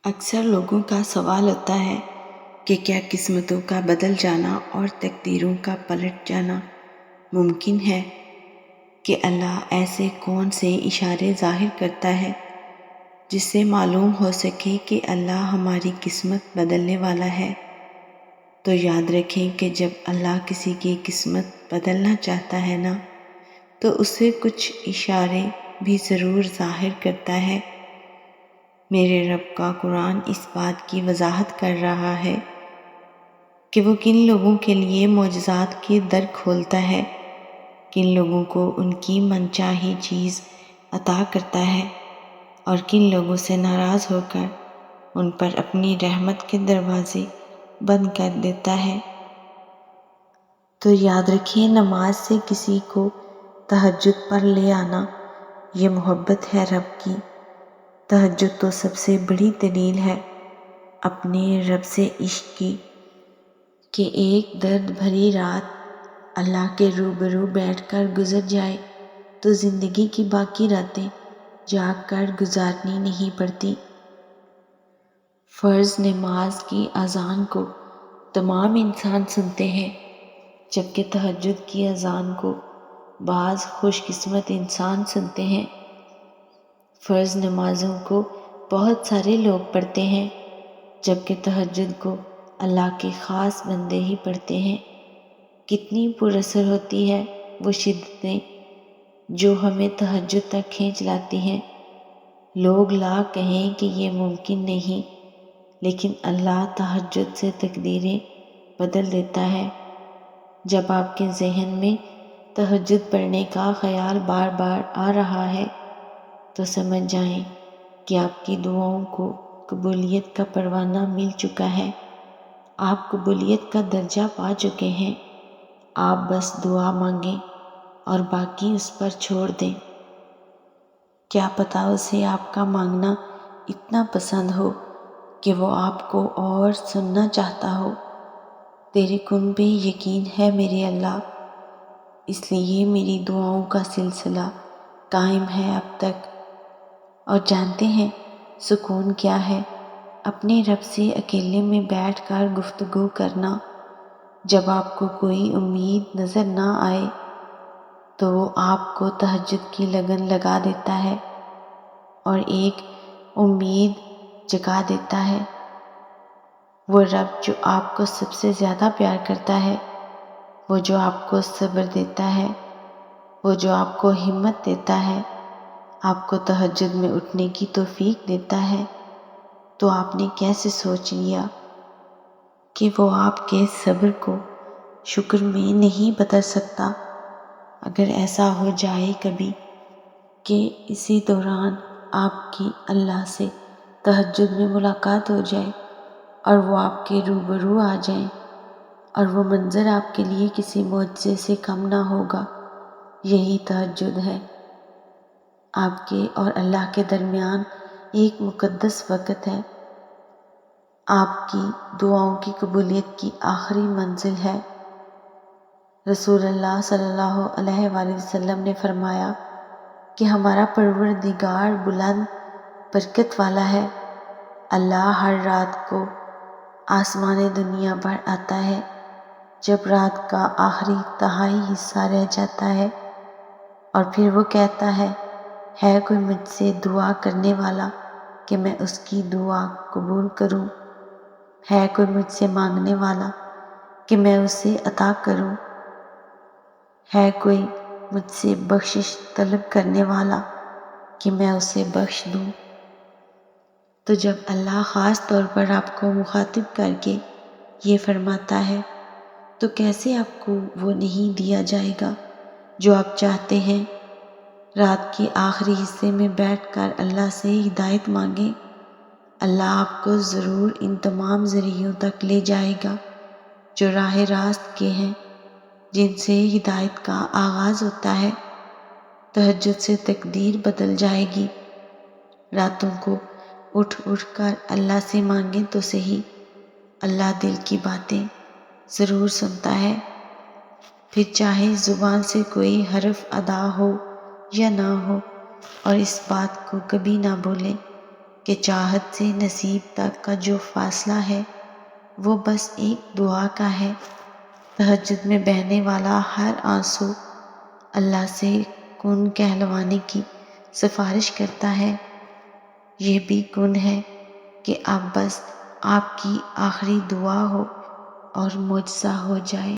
اکثر لوگوں کا سوال ہوتا ہے کہ کیا قسمتوں کا بدل جانا اور تقدیروں کا پلٹ جانا ممکن ہے؟ کہ اللہ ایسے کون سے اشارے ظاہر کرتا ہے جس سے معلوم ہو سکے کہ اللہ ہماری قسمت بدلنے والا ہے؟ تو یاد رکھیں کہ جب اللہ کسی کی قسمت بدلنا چاہتا ہے نا، تو اسے کچھ اشارے بھی ضرور ظاہر کرتا ہے۔ میرے رب کا قرآن اس بات کی وضاحت کر رہا ہے کہ وہ کن لوگوں کے لیے معجزات کے در کھولتا ہے، کن لوگوں کو ان کی منچاہی چیز عطا کرتا ہے اور کن لوگوں سے ناراض ہو کر ان پر اپنی رحمت کے دروازے بند کر دیتا ہے۔ تو یاد رکھیں، نماز سے کسی کو تہجد پر لے آنا یہ محبت ہے رب کی۔ تہجد تو سب سے بڑی دلیل ہے اپنے رب سے عشق کی، کہ ایک درد بھری رات اللہ کے روبرو بیٹھ کر گزر جائے تو زندگی کی باقی راتیں جاگ کر گزارنی نہیں پڑتی۔ فرض نماز کی اذان کو تمام انسان سنتے ہیں، جبکہ تہجد کی اذان کو بعض خوش قسمت انسان سنتے ہیں۔ فرض نمازوں کو بہت سارے لوگ پڑھتے ہیں، جبکہ تہجد کو اللہ کے خاص بندے ہی پڑھتے ہیں۔ کتنی پر اثر ہوتی ہے وہ شدتیں جو ہمیں تہجد تک کھینچ لاتی ہیں۔ لوگ لاکھ کہیں کہ یہ ممکن نہیں، لیکن اللہ تہجد سے تقدیریں بدل دیتا ہے۔ جب آپ کے ذہن میں تہجد پڑھنے کا خیال بار بار آ رہا ہے تو سمجھ جائیں کہ آپ کی دعاؤں کو قبولیت کا پروانہ مل چکا ہے۔ آپ قبولیت کا درجہ پا چکے ہیں۔ آپ بس دعا مانگیں اور باقی اس پر چھوڑ دیں۔ کیا پتہ اسے آپ کا مانگنا اتنا پسند ہو کہ وہ آپ کو اور سننا چاہتا ہو۔ تیرے کن پہ یقین ہے میرے اللہ، اس لیے میری دعاؤں کا سلسلہ قائم ہے اب تک۔ اور جانتے ہیں سکون کیا ہے؟ اپنے رب سے اکیلے میں بیٹھ کر گفتگو کرنا۔ جب آپ کو کوئی امید نظر نہ آئے تو وہ آپ کو تہجد کی لگن لگا دیتا ہے اور ایک امید جگا دیتا ہے۔ وہ رب جو آپ کو سب سے زیادہ پیار کرتا ہے، وہ جو آپ کو صبر دیتا ہے، وہ جو آپ کو ہمت دیتا ہے، آپ کو تہجد میں اٹھنے کی توفیق دیتا ہے، تو آپ نے کیسے سوچ لیا کہ وہ آپ کے صبر کو شکر میں نہیں بدل سکتا؟ اگر ایسا ہو جائے کبھی کہ اسی دوران آپ کی اللہ سے تہجد میں ملاقات ہو جائے اور وہ آپ کے روبرو آ جائیں اور وہ منظر آپ کے لیے کسی معجزے سے کم نہ ہوگا، یہی تہجد ہے۔ آپ کے اور اللہ کے درمیان ایک مقدس وقت ہے، آپ کی دعاؤں کی قبولیت کی آخری منزل ہے۔ رسول اللہ صلی اللہ علیہ وآلہ وسلم نے فرمایا کہ ہمارا پروردگار بلند برکت والا ہے۔ اللہ ہر رات کو آسمان دنیا پر آتا ہے جب رات کا آخری تہائی حصہ رہ جاتا ہے، اور پھر وہ کہتا ہے کوئی مجھ سے دعا کرنے والا کہ میں اس کی دعا قبول کروں؟ ہے کوئی مجھ سے مانگنے والا کہ میں اسے عطا کروں؟ ہے کوئی مجھ سے بخشش طلب کرنے والا کہ میں اسے بخش دوں؟ تو جب اللہ خاص طور پر آپ کو مخاطب کر کے یہ فرماتا ہے تو کیسے آپ کو وہ نہیں دیا جائے گا جو آپ چاہتے ہیں؟ رات کے آخری حصے میں بیٹھ کر اللہ سے ہدایت مانگیں، اللہ آپ کو ضرور ان تمام ذریعوں تک لے جائے گا جو راہ راست کے ہیں، جن سے ہدایت کا آغاز ہوتا ہے۔ تہجد سے تقدیر بدل جائے گی۔ راتوں کو اٹھ اٹھ کر اللہ سے مانگیں تو صحیح، اللہ دل کی باتیں ضرور سنتا ہے۔ پھر چاہے زبان سے کوئی حرف ادا ہو یا نہ ہو، اور اس بات کو کبھی نہ بھولیں کہ چاہت سے نصیب تک کا جو فاصلہ ہے وہ بس ایک دعا کا ہے۔ تہجد میں بہنے والا ہر آنسو اللہ سے کن کہلوانے کی سفارش کرتا ہے۔ یہ بھی کن ہے کہ اب بس آپ کی آخری دعا ہو اور معجزہ ہو جائے۔